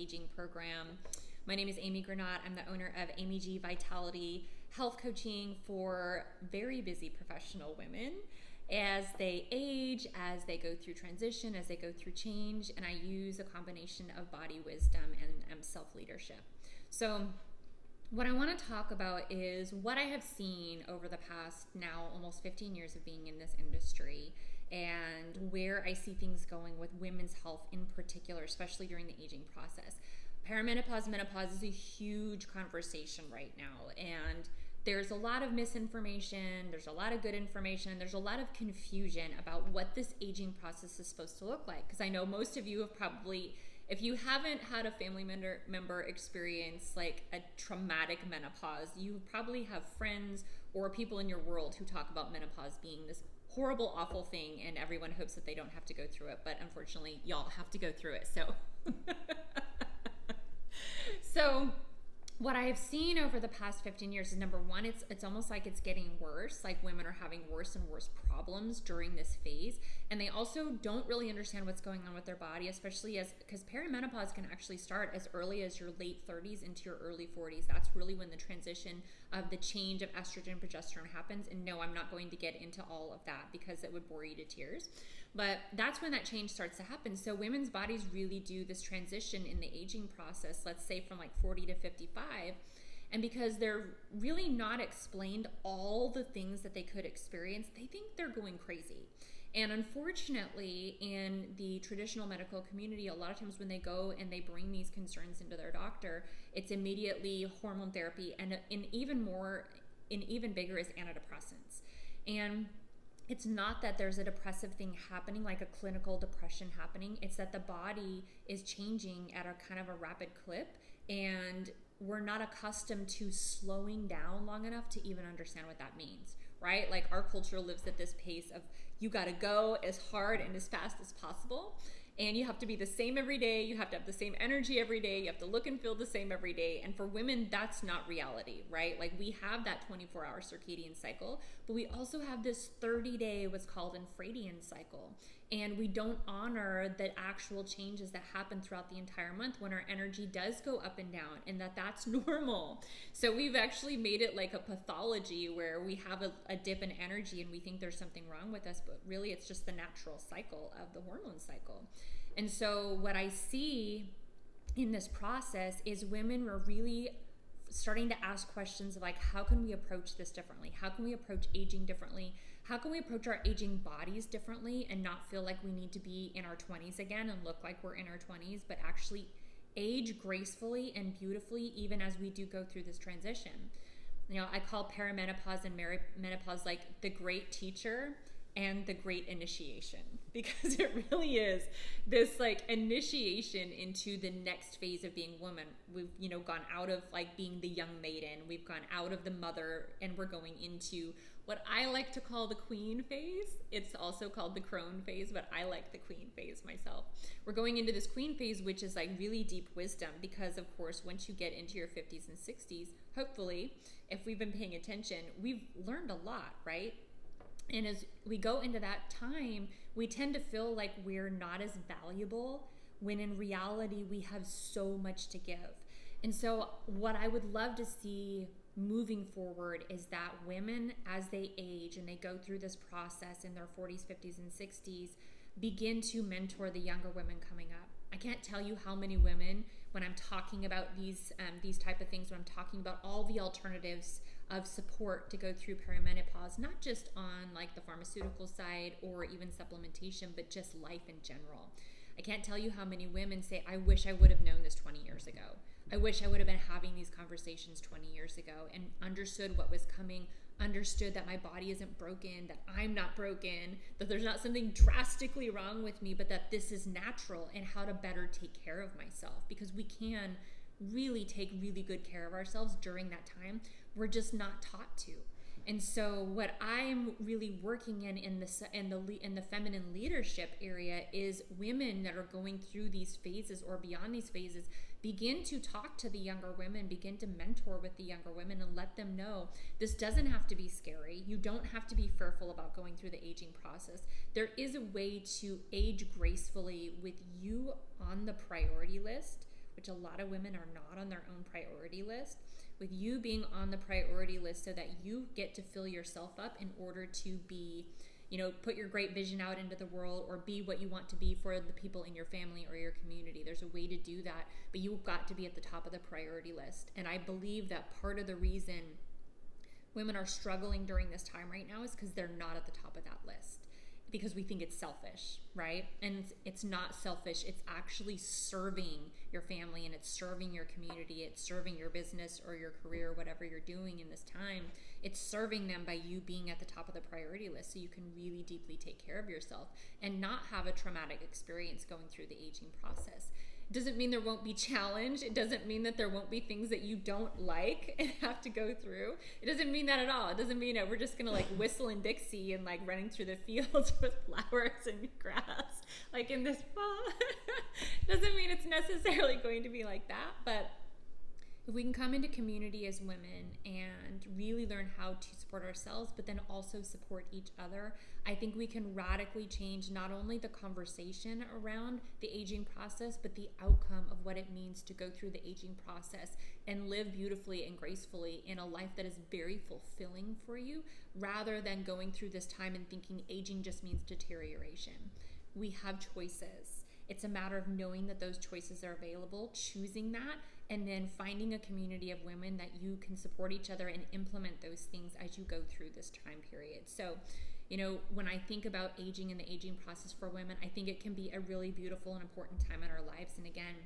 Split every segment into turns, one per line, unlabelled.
Aging program. My name is Amy Gernaat. I'm the owner of Amy G Vitality Health Coaching for very busy professional women as they age, as they go through transition, as they go through change, and I use a combination of body wisdom and self-leadership. So what I want to talk about is what I have seen over the past now almost 15 years of being in this industry and where I see things going with women's health in particular, especially during the aging process. Perimenopause, menopause is a huge conversation right now, and there's a lot of misinformation, there's a lot of good information, there's a lot of confusion about what this aging process is supposed to look like. Because I know most of you have probably, if you haven't had a family member experience like a traumatic menopause, you probably have friends or people in your world who talk about menopause being this horrible, awful thing, and everyone hopes that they don't have to go through it, but unfortunately, y'all have to go through it. So what I have seen over the past 15 years is, number one, it's almost like it's getting worse. Like women are having worse and worse problems during this phase. And they also don't really understand what's going on with their body, especially because perimenopause can actually start as early as your late 30s into your early 40s. That's really when the transition of the change of estrogen, progesterone happens. And no, I'm not going to get into all of that because it would bore you to tears. But that's when that change starts to happen. So women's bodies really do this transition in the aging process, let's say from like 40 to 55. And because they're really not explained all the things that they could experience, they think they're going crazy. And unfortunately, in the traditional medical community, a lot of times when they go and they bring these concerns into their doctor, it's immediately hormone therapy, and even bigger is antidepressants. And it's not that there's a depressive thing happening, like a clinical depression happening. It's that the body is changing at a kind of a rapid clip, and we're not accustomed to slowing down long enough to even understand what that means, right? Like our culture lives at this pace of you got to go as hard and as fast as possible. And you have to be the same every day. You have to have the same energy every day. You have to look and feel the same every day. And for women, that's not reality, right? Like we have that 24-hour circadian cycle, but we also have this 30-day, what's called infradian cycle. And we don't honor the actual changes that happen throughout the entire month when our energy does go up and down, and that's normal. So we've actually made it like a pathology where we have a dip in energy and we think there's something wrong with us, but really it's just the natural cycle of the hormone cycle. And so what I see in this process is women were really starting to ask questions of like, how can we approach this differently? How can we approach aging differently? How can we approach our aging bodies differently and not feel like we need to be in our 20s again and look like we're in our 20s, but actually age gracefully and beautifully even as we do go through this transition? You know, I call perimenopause and menopause like the great teacher and the great initiation, because it really is this like initiation into the next phase of being woman. We've, gone out of like being the young maiden, we've gone out of the mother, and we're going into what I like to call the queen phase. It's also called the crone phase, but I like the queen phase myself. We're going into this queen phase, which is like really deep wisdom, because of course, once you get into your 50s and 60s, hopefully, if we've been paying attention, we've learned a lot, right? And as we go into that time, we tend to feel like we're not as valuable, when in reality, we have so much to give. And so what I would love to see moving forward is that women, as they age and they go through this process in their 40s, 50s, and 60s, begin to mentor the younger women coming up. I can't tell you how many women, when I'm talking about these type of things, when I'm talking about all the alternatives of support to go through perimenopause, not just on like the pharmaceutical side or even supplementation, but just life in general. I can't tell you how many women say, I wish I would have known this 20 years ago. I wish I would have been having these conversations 20 years ago and understood what was coming, understood that my body isn't broken, that I'm not broken, that there's not something drastically wrong with me, but that this is natural, and how to better take care of myself, because we can really take really good care of ourselves during that time. We're just not taught to. And so what I'm really working in the feminine leadership area is women that are going through these phases or beyond these phases begin to talk to the younger women, begin to mentor with the younger women, and let them know this doesn't have to be scary. You don't have to be fearful about going through the aging process. There is a way to age gracefully with you on the priority list, which a lot of women are not on their own priority list, with you being on the priority list so that you get to fill yourself up in order to be, put your great vision out into the world or be what you want to be for the people in your family or your community. There's a way to do that, but you've got to be at the top of the priority list. And I believe that part of the reason women are struggling during this time right now is because they're not at the top of that list, because we think it's selfish, right? And it's not selfish. It's actually serving your family, and it's serving your community. It's serving your business or your career, whatever you're doing in this time. It's serving them by you being at the top of the priority list so you can really deeply take care of yourself and not have a traumatic experience going through the aging process. It doesn't mean there won't be challenge. It doesn't mean that there won't be things that you don't like and have to go through. It doesn't mean that at all. It doesn't mean that we're just gonna whistle in Dixie and running through the fields with flowers and grass in this fall. Doesn't mean it's necessarily going to be like that, but if we can come into community as women and really learn how to support ourselves, but then also support each other, I think we can radically change not only the conversation around the aging process, but the outcome of what it means to go through the aging process and live beautifully and gracefully in a life that is very fulfilling for you, rather than going through this time and thinking aging just means deterioration. We have choices. It's a matter of knowing that those choices are available, choosing that, and then finding a community of women that you can support each other and implement those things as you go through this time period. So, when I think about aging and the aging process for women, I think it can be a really beautiful and important time in our lives. And again,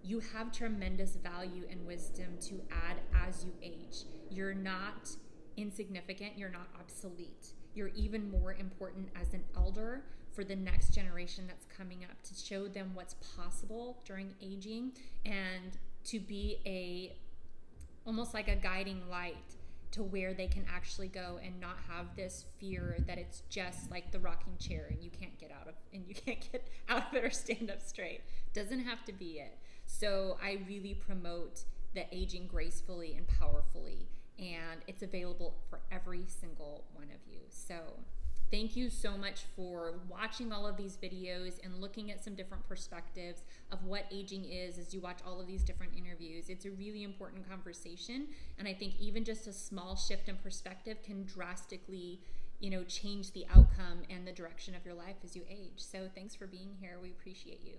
you have tremendous value and wisdom to add as you age. You're not insignificant. You're not obsolete. You're even more important as an elder for the next generation that's coming up, to show them what's possible during aging and to be almost like a guiding light to where they can actually go and not have this fear that it's just like the rocking chair and you can't get out of it or stand up straight. Doesn't have to be it. So I really promote the aging gracefully and powerfully, and it's available for every single one of you. So thank you so much for watching all of these videos and looking at some different perspectives of what aging is as you watch all of these different interviews. It's a really important conversation, and I think even just a small shift in perspective can drastically, change the outcome and the direction of your life as you age. So thanks for being here. We appreciate you.